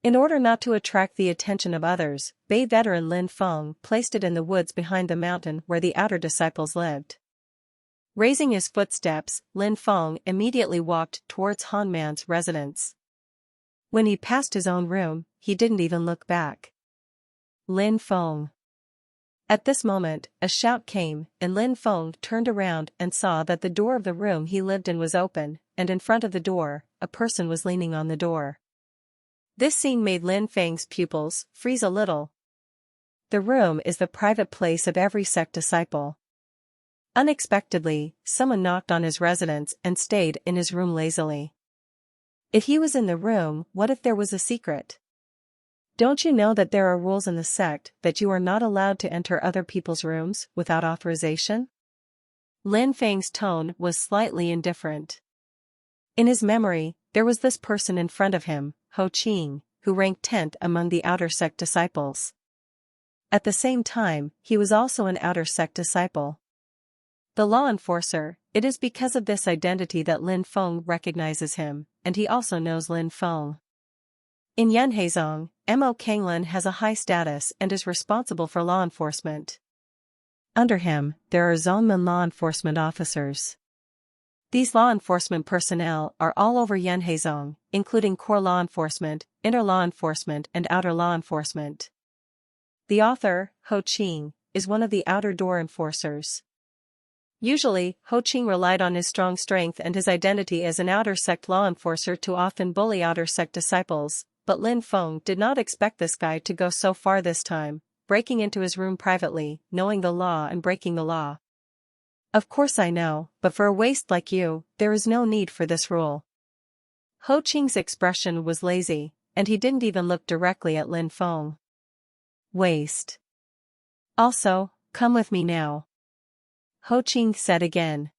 In order not to attract the attention of others, Bei veteran Lin Feng placed it in the woods behind the mountain where the outer disciples lived. Raising his footsteps, Lin Feng immediately walked towards Han Man's residence. When he passed his own room, he didn't even look back. Lin Feng. At this moment, a shout came, and Lin Feng turned around and saw that the door of the room he lived in was open, and in front of the door, a person was leaning on the door. This scene made Lin Feng's pupils freeze a little. The room is the private place of every sect disciple. Unexpectedly, someone knocked on his residence and stayed in his room lazily. If he was in the room, what if there was a secret? Don't you know that there are rules in the sect that you are not allowed to enter other people's rooms without authorization? Lin Feng's tone was slightly indifferent. In his memory, there was this person in front of him, Ho Qing, who ranked 10th among the outer sect disciples. At the same time, he was also an outer sect disciple. The law enforcer, it is because of this identity that Lin Feng recognizes him, and he also knows Lin Feng. In Yanheizong, Mo Kanglin has a high status and is responsible for law enforcement. Under him, there are Zongmen law enforcement officers. These law enforcement personnel are all over Yanheizong, including core law enforcement, inner law enforcement and outer law enforcement. The author, Ho Qing, is one of the outer door enforcers. Usually, Ho Qing relied on his strong strength and his identity as an outer sect law enforcer to often bully outer sect disciples, but Lin Feng did not expect this guy to go so far this time, breaking into his room privately, knowing the law and breaking the law. Of course I know, but for a waste like you, there is no need for this rule. Ho Qing's expression was lazy, and he didn't even look directly at Lin Feng. Waste. Also, come with me now. Ho Qing said again.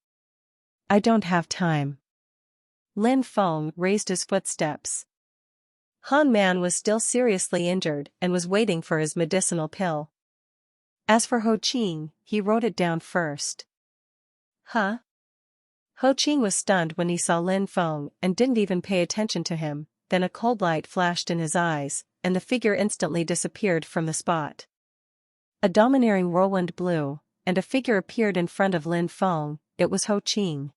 I don't have time. Lin Feng raised his footsteps. Han Man was still seriously injured and was waiting for his medicinal pill. As for Ho Qing, he wrote it down first. Huh? Ho Qing was stunned when he saw Lin Feng and didn't even pay attention to him, then a cold light flashed in his eyes, and the figure instantly disappeared from the spot. A domineering whirlwind blew, and a figure appeared in front of Lin Feng. It was Ho Qing.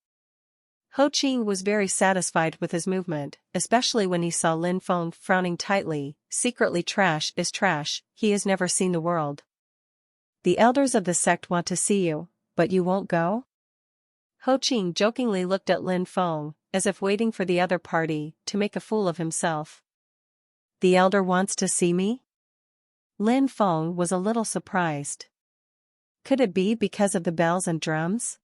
Ho Qing was very satisfied with his movement, especially when he saw Lin Feng frowning tightly. Secretly, trash is trash, he has never seen the world. The elders of the sect want to see you, but you won't go? Ho Qing jokingly looked at Lin Feng, as if waiting for the other party to make a fool of himself. The elder wants to see me? Lin Feng was a little surprised. Could it be because of the bells and drums?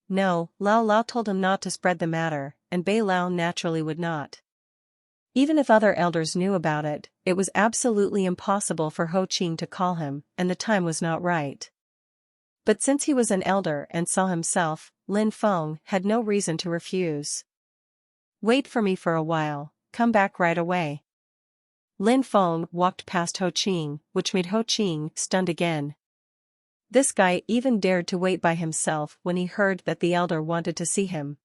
No, Lao Lao told him not to spread the matter, and Bei Lao naturally would not. Even if other elders knew about it, it was absolutely impossible for Ho Qing to call him, and the time was not right. But since he was an elder and saw himself, Lin Feng had no reason to refuse. Wait for me for a while, come back right away. Lin Feng walked past Ho Qing, which made Ho Qing stunned again. This guy even dared to wait by himself when he heard that the elder wanted to see him.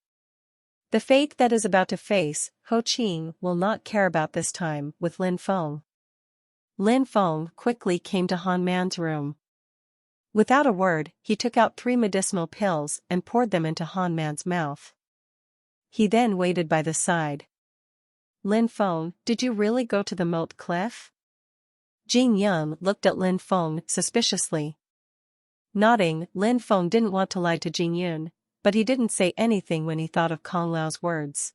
The fate that is about to face Ho Qing will not care about this time with Lin Feng. Lin Feng quickly came to Han Man's room. Without a word, he took out 3 medicinal pills and poured them into Han Man's mouth. He then waited by the side. Lin Feng, did you really go to the moat cliff? Jing Yun looked at Lin Feng suspiciously. Nodding, Lin Feng didn't want to lie to Jing Yun, but he didn't say anything when he thought of Kong Lao's words.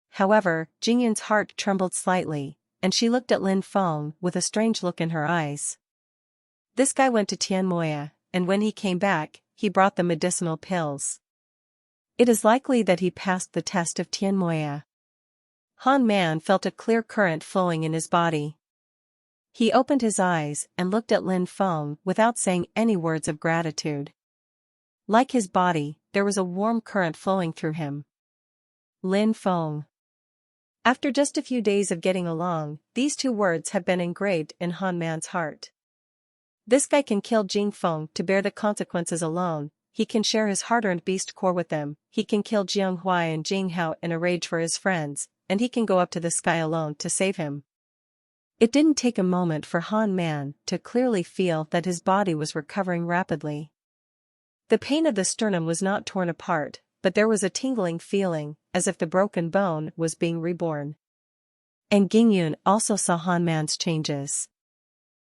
However, Jing Yun's heart trembled slightly, and she looked at Lin Feng with a strange look in her eyes. This guy went to Tian Moya, and when he came back, he brought the medicinal pills. It is likely that he passed the test of Tian Moya. Han Man felt a clear current flowing in his body. He opened his eyes and looked at Lin Feng without saying any words of gratitude. Like his body, there was a warm current flowing through him. Lin Feng. After just a few days of getting along, these 2 words have been engraved in Han Man's heart. This guy can kill Jing Feng to bear the consequences alone, he can share his hard-earned beast core with them, he can kill Jiang Huai and Jing Hao in a rage for his friends, and he can go up to the sky alone to save him. It didn't take a moment for Han Man to clearly feel that his body was recovering rapidly. The pain of the sternum was not torn apart, but there was a tingling feeling, as if the broken bone was being reborn. And Gingyun also saw Han Man's changes.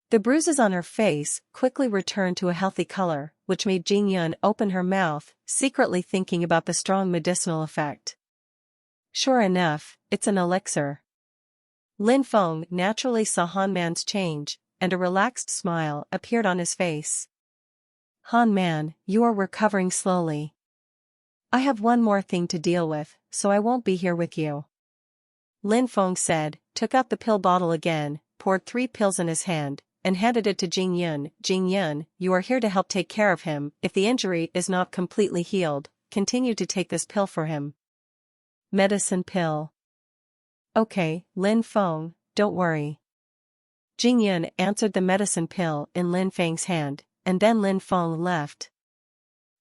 The bruises on her face quickly returned to a healthy color, which made Gingyun open her mouth, secretly thinking about the strong medicinal effect. Sure enough, it's an elixir. Lin Feng naturally saw Han Man's change, and a relaxed smile appeared on his face. Han Man, you are recovering slowly. I have one more thing to deal with, so I won't be here with you. Lin Feng said, took out the pill bottle again, poured 3 pills in his hand, and handed it to Gingyun. Gingyun, you are here to help take care of him. If the injury is not completely healed, continue to take this pill for him. Medicine pill. Okay, Lin Feng, don't worry. Gingyun answered the medicine pill in Lin Feng's hand, and then Lin Feng left.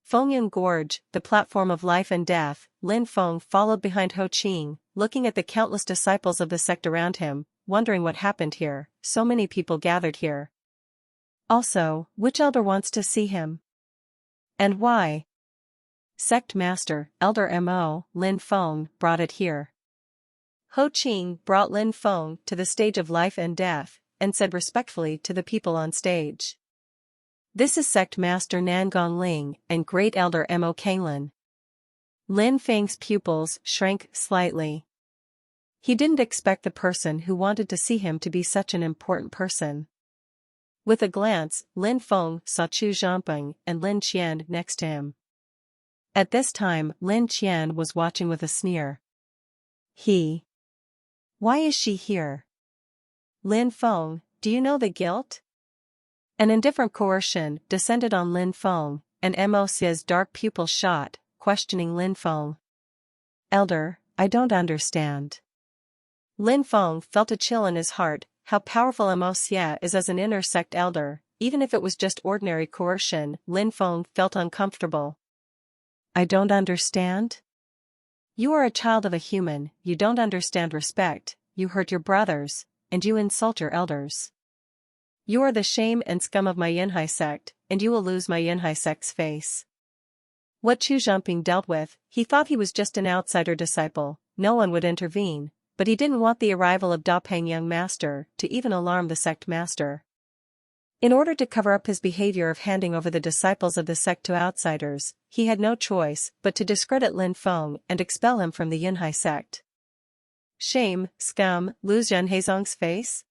Fengyun Gorge, the platform of life and death, Lin Feng followed behind Ho Qing, looking at the countless disciples of the sect around him, wondering what happened here. So many people gathered here. Also, which elder wants to see him? And why? Sect Master, Elder Mo, Lin Feng, brought it here. Ho Qing brought Lin Feng to the stage of life and death, and said respectfully to the people on stage. This is Sect Master Nan Gongling and Great Elder Mo Kanglin. Lin Feng's pupils shrank slightly. He didn't expect the person who wanted to see him to be such an important person. With a glance, Lin Feng saw Chu Zhamping and Lin Qian next to him. At this time, Lin Qian was watching with a sneer. Why is she here? Lin Feng, do you know the guilt? An indifferent coercion descended on Lin Feng, and Mo Xia's dark pupils shot, questioning Lin Feng. Elder, I don't understand. Lin Feng felt a chill in his heart. How powerful Mo Xia is as an inner sect elder. Even if it was just ordinary coercion, Lin Feng felt uncomfortable. I don't understand? You are a child of a human, you don't understand respect, you hurt your brothers, and you insult your elders. You are the shame and scum of my Yinhai sect, and you will lose my Yinhai sect's face. What Chu Zhamping dealt with, he thought he was just an outsider disciple, no one would intervene, but he didn't want the arrival of Da Peng young master to even alarm the sect master. In order to cover up his behavior of handing over the disciples of the sect to outsiders, he had no choice but to discredit Lin Feng and expel him from the Yinhai sect. Shame, scum, lose Yan Heizong's face?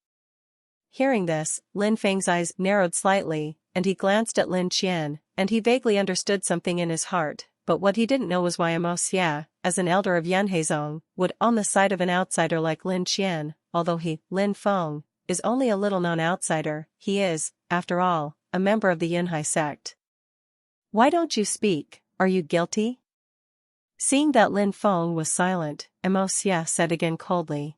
Hearing this, Lin Feng's eyes narrowed slightly, and he glanced at Lin Qian, and he vaguely understood something in his heart, but what he didn't know was why Mo Xia, as an elder of Yan Heizong, would on the side of an outsider like Lin Qian, although he, Lin Feng, is only a little-known outsider, he is, after all, a member of the Yinhai sect. Why don't you speak, are you guilty? Seeing that Lin Feng was silent, Mo Xia said again coldly.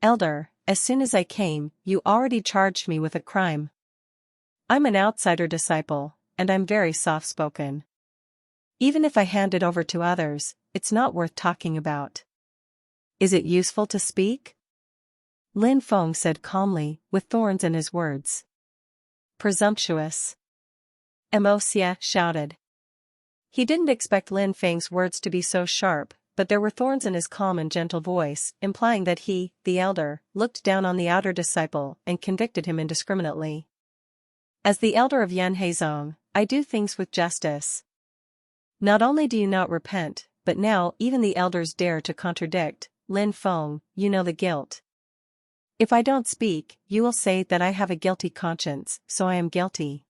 Elder, as soon as I came, you already charged me with a crime. I'm an outsider disciple, and I'm very soft-spoken. Even if I hand it over to others, it's not worth talking about. Is it useful to speak? Lin Feng said calmly, with thorns in his words. Presumptuous. Mo Xia shouted. He didn't expect Lin Feng's words to be so sharp, but there were thorns in his calm and gentle voice, implying that he, the elder, looked down on the outer disciple and convicted him indiscriminately. As the elder of Yan Heizong, I do things with justice. Not only do you not repent, but now even the elders dare to contradict. Lin Feng, you know the guilt. If I don't speak, you will say that I have a guilty conscience, so I am guilty.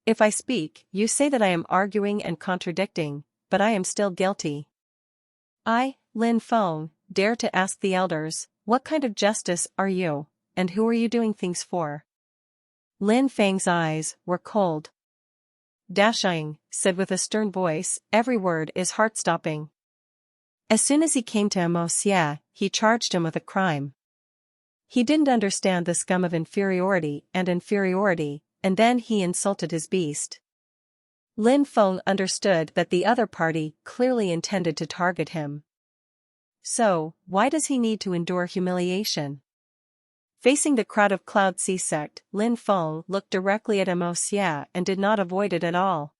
If I speak, you say that I am arguing and contradicting, but I am still guilty. I, Lin Feng, dare to ask the elders, what kind of justice are you, and who are you doing things for? Lin Feng's eyes were cold. Dashing, said with a stern voice, every word is heart-stopping. As soon as he came to Mo Xia, he charged him with a crime. He didn't understand the scum of inferiority, and then he insulted his beast. Lin Feng understood that the other party clearly intended to target him. So, why does he need to endure humiliation? Facing the crowd of Cloud Sea sect, Lin Feng looked directly at Amo Xia and did not avoid it at all.